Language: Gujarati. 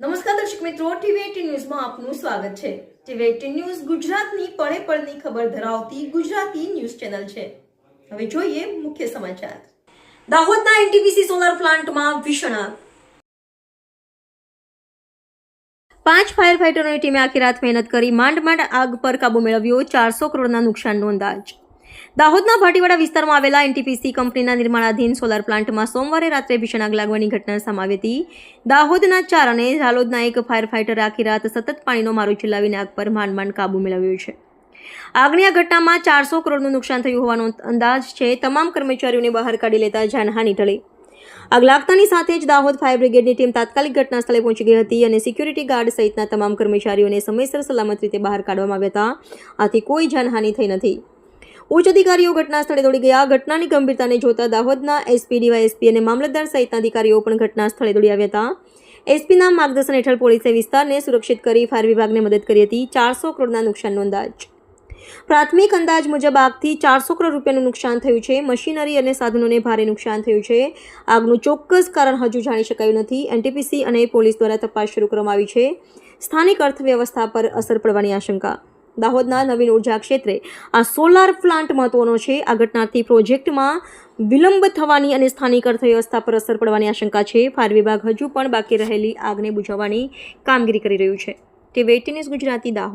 નમસ્કાર દર્શક મિત્રો, ટીવી18 ન્યૂઝમાં આપનું સ્વાગત છે। ટીવી18 ન્યૂઝ ગુજરાતની પળે પળની ખબર ધરાવતી ગુજરાતી ન્યૂઝ ચેનલ છે। હવે જોઈએ મુખ્ય સમાચાર। દાહોદના એનટીપીસી સોલાર પ્લાન્ટમાં ભીષણ આગ। 5 ફાયર ફાઇટરોની ટીમે આખી રાત મહેનત કરી માંડ આગ પર કાબુ મેળવ્યો। 400 કરોડના નુકસાનનો અંદાજ। દાહોદના ભાટીવાડા વિસ્તારમાં આવેલા એનટીપીસી કંપનીના નિર્માણાધીન સોલાર પ્લાન્ટમાં સોમવારે રાત્રે ભીષણ આગ લાગવાની ઘટના સામે આવી હતી। દાહોદના 4 અને ઝાલોદના 1 ફાયર ફાઇટર આખી રાત સતત પાણીનો મારો ચલાવીને આગ પર માંડ કાબુ મેળવ્યો છે। આગની આ ઘટનામાં 400 કરોડનું નુકસાન થયું હોવાનો અંદાજ છે। તમામ કર્મચારીઓને બહાર કાઢી લેતા જાનહાનિ ટળી। આગ લાગતાની સાથે જ દાહોદ ફાયર બ્રિગેડની ટીમ તાત્કાલિક ઘટના સ્થળે પહોંચી ગઈ હતી અને સિક્યુરિટી ગાર્ડ સહિતના તમામ કર્મચારીઓને સમયસર સલામત રીતે બહાર કાઢવામાં આવ્યા હતા। આથી કોઈ જાનહાનિ થઈ નથી। ઉચ્ચ અધિકારીઓ ઘટના સ્થળે દોડી ગયા। ઘટનાની ગંભીરતાને જોતા દાહોદના એસપી, ડીવાયએસપી અને મામલતદાર સહિતના અધિકારીઓ પણ ઘટના સ્થળે દોડી આવ્યા હતા। એસપીના માર્ગદર્શન હેઠળ પોલીસે વિસ્તારને સુરક્ષિત કરી ફાયર વિભાગને મદદ કરી હતી। 400 કરોડના નુકસાનનો અંદાજ। પ્રાથમિક અંદાજ મુજબ આગથી 400 કરોડ રૂપિયાનું નુકસાન થયું છે। મશીનરી અને સાધનોને ભારે નુકસાન થયું છે। આગનું ચોક્કસ કારણ હજુ જાણી શકાયું નથી। એનટીપીસી અને પોલીસ દ્વારા તપાસ શરૂ કરવામાં આવી છે। સ્થાનિક અર્થવ્યવસ્થા પર અસર પડવાની આશંકા। દાહોદના નવીન ઉર્જા ક્ષેત્રે આ સોલાર પ્લાન્ટ મહત્વનો છે। આ ઘટનાથી પ્રોજેક્ટમાં વિલંબ થવાની અને સ્થાનિક અર્થવ્યવસ્થા પર અસર પડવાની આશંકા છે। ફાયર વિભાગ હજુ પણ બાકી રહેલી આગને બુઝાવવાની કામગીરી કરી રહ્યું છે। ટીવી18 ન્યૂઝ ગુજરાતી દાહોદ।